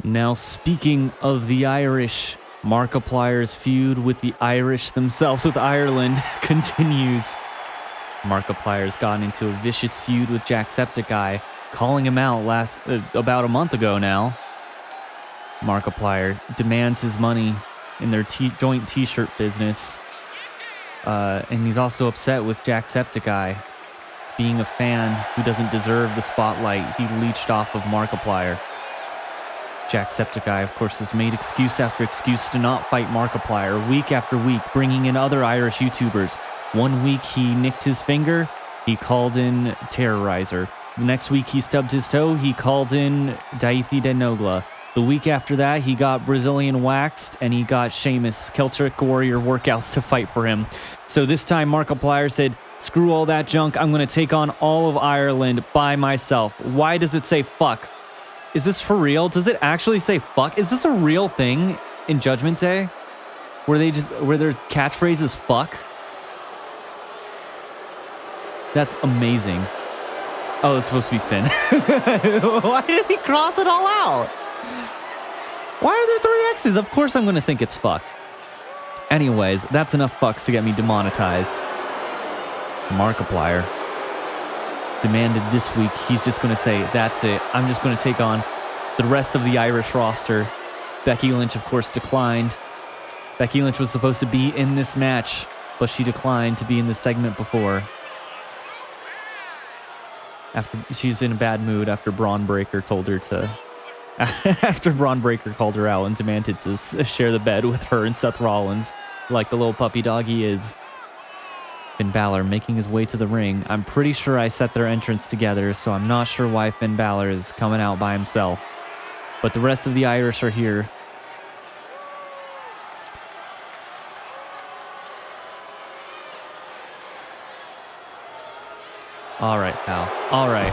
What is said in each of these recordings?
Now, speaking of the Irish, Markiplier's feud with the Irish themselves, with Ireland, continues. Markiplier's gotten into a vicious feud with Jacksepticeye, calling him out about a month ago now. Markiplier demands his money in their joint t-shirt business. And he's also upset with Jacksepticeye. Being a fan who doesn't deserve the spotlight he leached off of Markiplier. Jacksepticeye, of course, has made excuse after excuse to not fight Markiplier week after week, bringing in other Irish YouTubers. One week he nicked his finger, he called in Terrorizer. The next week he stubbed his toe, he called in Daithi de Nogla. The week after that, he got Brazilian waxed, and he got Sheamus, Celtic Warrior workouts to fight for him. So this time, Markiplier said, screw all that junk, I'm going to take on all of Ireland by myself. Why does it say fuck? Is this for real? Does it actually say fuck? Is this a real thing in Judgment Day? Where their catchphrase is fuck? That's amazing. Oh, it's supposed to be Finn. Why did he cross it all out? Why are there 3 X's? Of course I'm going to think it's fuck. Anyways, that's enough fucks to get me demonetized. Markiplier demanded this week, he's just going to say, that's it. I'm just going to take on the rest of the Irish roster. Becky Lynch, of course, declined. Becky Lynch was supposed to be in this match, but she declined to be in this segment before. After she's in a bad mood after Braun Breaker told her to... After Braun Breaker called her out and demanded to share the bed with her and Seth Rollins, like the little puppy dog he is. Finn Balor making his way to the ring. I'm pretty sure I set their entrance together, so I'm not sure why Finn Balor is coming out by himself. But the rest of the Irish are here. All right, pal. All right.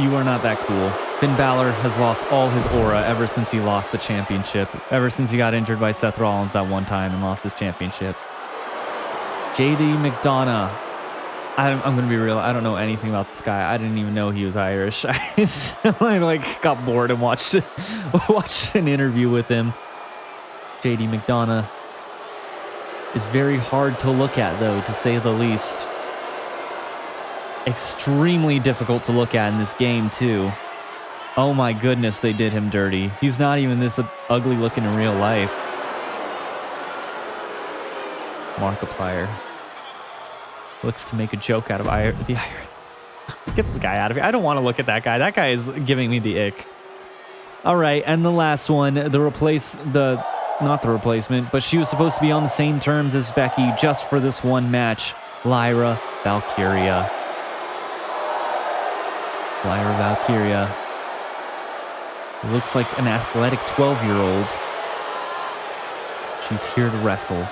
You are not that cool. Finn Balor has lost all his aura ever since he lost the championship. Ever since he got injured by Seth Rollins that one time and lost his championship. JD McDonough. I'm going to be real. I don't know anything about this guy. I didn't even know he was Irish. I got bored and watched an interview with him. JD McDonough is very hard to look at, though, to say the least. Extremely difficult to look at in this game, too. Oh my goodness, they did him dirty. He's not even this ugly looking in real life. Markiplier looks to make a joke out of the Iron. Get this guy out of here. I don't want to look at that guy. That guy is giving me the ick. All right, and the last one, not the replacement, but she was supposed to be on the same terms as Becky just for this one match. Lyra Valkyria. Looks like an athletic 12-year-old. She's here to wrestle.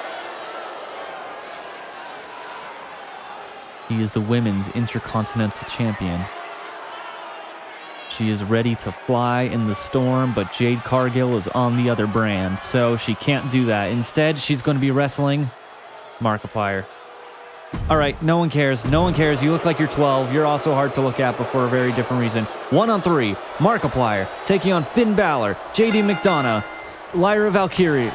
She is the Women's Intercontinental Champion. She is ready to fly in the storm, but Jade Cargill is on the other brand, so she can't do that. Instead, she's going to be wrestling Markiplier. All right, no one cares. No one cares. You look like you're 12. You're also hard to look at, but for a very different reason. 1-on-3, Markiplier taking on Finn Balor, JD McDonough, Lyra Valkyria.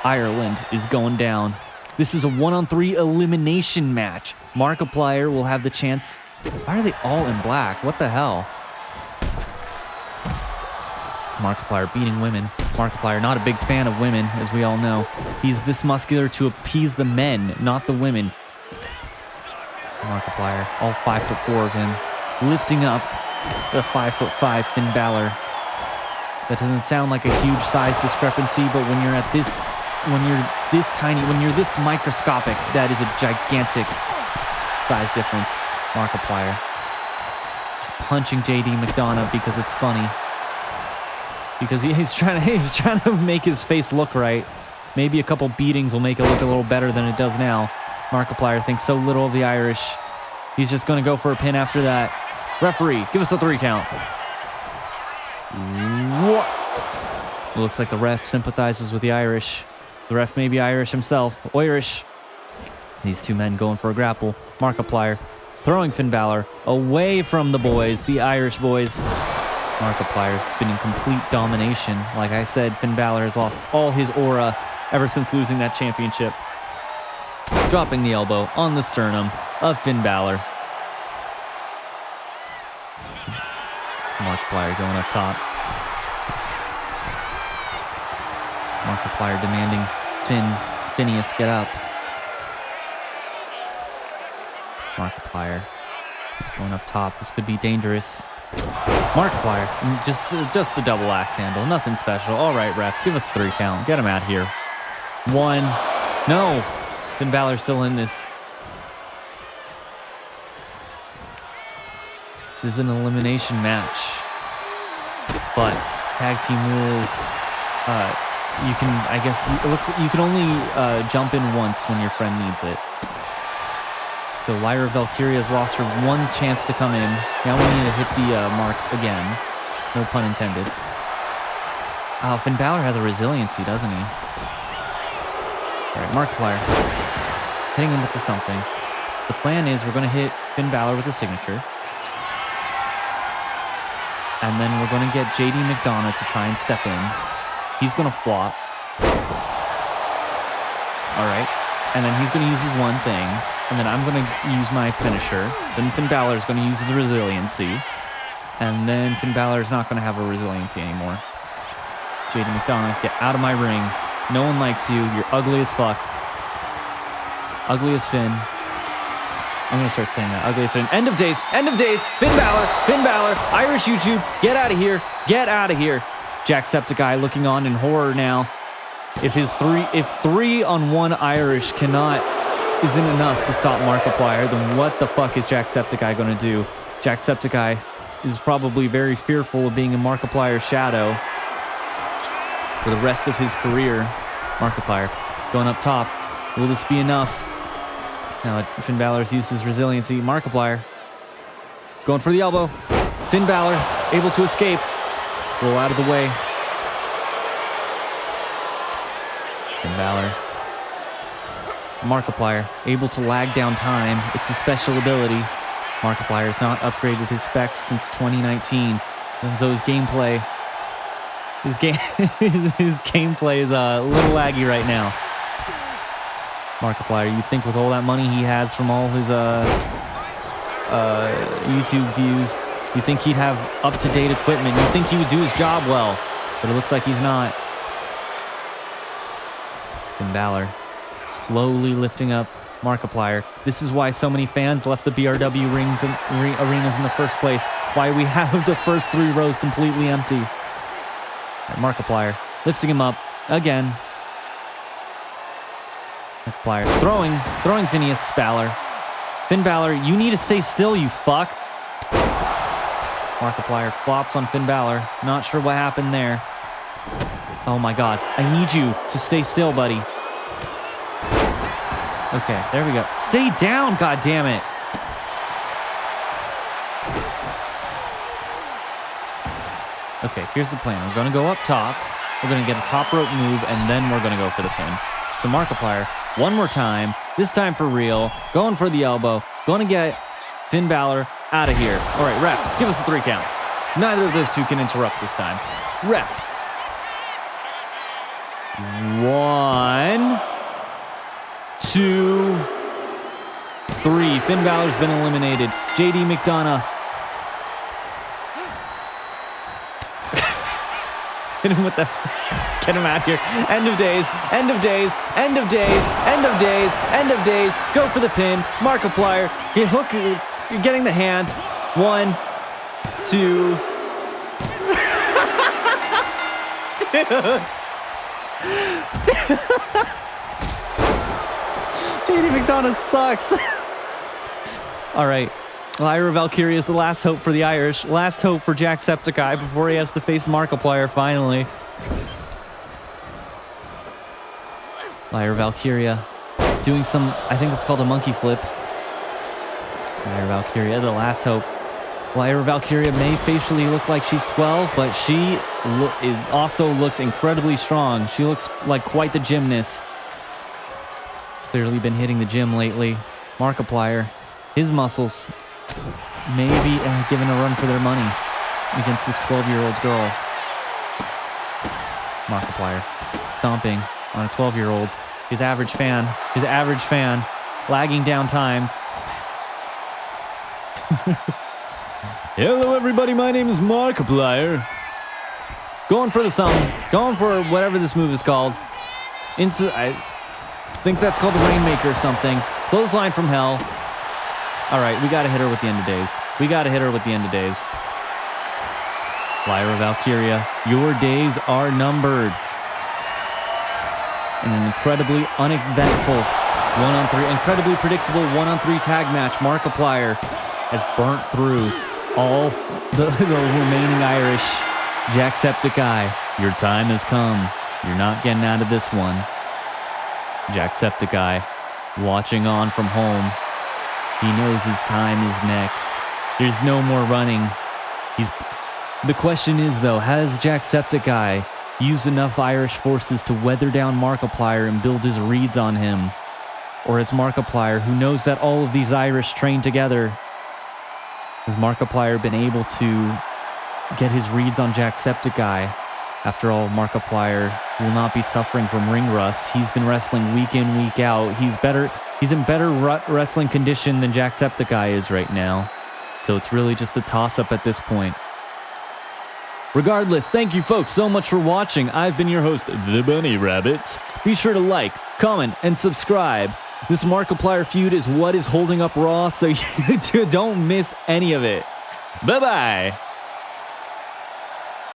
Ireland is going down. This is a 1-on-3 elimination match. Markiplier will have the chance. Why are they all in black? What the hell? Markiplier beating women. Markiplier not a big fan of women, as we all know. He's this muscular to appease the men, not the women. Markiplier, all 5'4" of him, lifting up the 5'5" Finn Balor. That doesn't sound like a huge size discrepancy, but when you're this tiny, when you're this microscopic, that is a gigantic size difference. Markiplier just punching JD McDonough because it's funny. Because he's trying to make his face look right. Maybe a couple beatings will make it look a little better than it does now. Markiplier thinks so little of the Irish. He's just going to go for a pin after that. Referee, give us a 3 count. What? It looks like the ref sympathizes with the Irish. The ref may be Irish himself. Irish. These two men going for a grapple. Markiplier throwing Finn Balor away from the boys, the Irish boys. Markiplier's been in complete domination. Like I said, Finn Balor has lost all his aura ever since losing that championship. Dropping the elbow on the sternum of Finn Balor. Markiplier going up top. Markiplier demanding Phineas get up. Markiplier going up top. This could be dangerous. Markiplier, just the double axe handle. Nothing special. All right, ref, give us 3 count. Get him out here. 1. No. Finn Balor's still in this. This is an elimination match. But tag team rules, you can, I guess, it looks like you can only jump in once when your friend needs it. So Lyra Valkyria has lost her 1 chance to come in. Now we need to hit the mark again. No pun intended. Oh, Finn Balor has a resiliency, doesn't he? All right, Markiplier. Hitting him with the something. The plan is we're going to hit Finn Balor with a signature. And then we're going to get JD McDonough to try and step in. He's going to flop. All right. And then he's going to use his 1 thing. And then I'm going to use my finisher. Then Finn Balor is going to use his resiliency. And then Finn Balor is not going to have a resiliency anymore. JD McDonough, get out of my ring. No one likes you. You're ugly as fuck. Ugly as Finn. I'm going to start saying that. Ugly as Finn. End of days. End of days. Finn Balor. Finn Balor. Irish YouTube. Get out of here. Get out of here. Jacksepticeye looking on in horror now. If 3-on-1 Irish isn't enough to stop Markiplier, then what the fuck is Jacksepticeye going to do? Jacksepticeye is probably very fearful of being in Markiplier's shadow for the rest of his career. Markiplier going up top. Will this be enough? Now Finn Balor's used his resiliency. Markiplier going for the elbow. Finn Balor able to escape. Roll out of the way. Finn Balor. Markiplier able to lag down time. It's a special ability. Markiplier has not upgraded his specs since 2019. And so his gameplay is a little laggy right now. Markiplier, you'd think with all that money he has from all his YouTube views, you'd think he'd have up-to-date equipment. You'd think he would do his job well, but it looks like he's not. Finn Balor slowly lifting up Markiplier. This is why so many fans left the BRW arenas in the first place. Why we have the first 3 rows completely empty. Markiplier lifting him up again. Markiplier throwing Phineas Balor. Finn Balor, you need to stay still, you fuck. Markiplier flops on Finn Balor. Not sure what happened there. Oh my god. I need you to stay still, buddy. Okay, there we go. Stay down, god damn it. Okay, here's the plan. We're going to go up top. We're going to get a top rope move, and then we're going to go for the pin. So Markiplier, 1 more time. This time for real. Going for the elbow. Going to get Finn Balor out of here. All right, ref, give us a 3 count. Neither of those 2 can interrupt this time. Ref. 1, 2, 3. Finn Balor's been eliminated. JD McDonough. Hit him with the... Get him out here. End of days. End of days. End of days. End of days. End of days. Go for the pin. Markiplier. Get hook. Getting the hand. 1, 2. JD McDonough sucks. All right. Lyra Valkyria is the last hope for the Irish. Last hope for Jacksepticeye before he has to face Markiplier finally. Lyra Valkyria doing some, I think it's called a monkey flip. Lyra Valkyria, the last hope. Lyra Valkyria may facially look like she's 12, but she also looks incredibly strong. She looks like quite the gymnast. Clearly been hitting the gym lately. Markiplier, his muscles may be given a run for their money. against this 12-year-old girl. Markiplier stomping on a 12-year-old. His average fan, lagging down time. Hello, everybody. My name is Markiplier. Going for the song. Going for whatever this move is called. I think that's called the Rainmaker or something. Clothesline from hell. All right, we got to hit her with the end of days. Lyra Valkyria, your days are numbered. An incredibly uneventful 1-on-3, incredibly predictable 1-on-3 tag match. Markiplier has burnt through all the remaining Irish. Jacksepticeye, your time has come. You're not getting out of this one. Jacksepticeye, watching on from home. He knows his time is next. There's no more running. The question is, though, has Jacksepticeye used enough Irish forces to weather down Markiplier and build his reads on him? Or has Markiplier, who knows that all of these Irish train together, has Markiplier been able to get his reads on Jacksepticeye? After all, Markiplier will not be suffering from ring rust. He's been wrestling week in, week out. He's in better wrestling condition than Jacksepticeye is right now. So it's really just a toss-up at this point. Regardless, thank you folks so much for watching. I've been your host, The Bunny Rabbit. Be sure to like, comment, and subscribe. This Markiplier feud is what is holding up Raw, so you don't miss any of it. Bye-bye.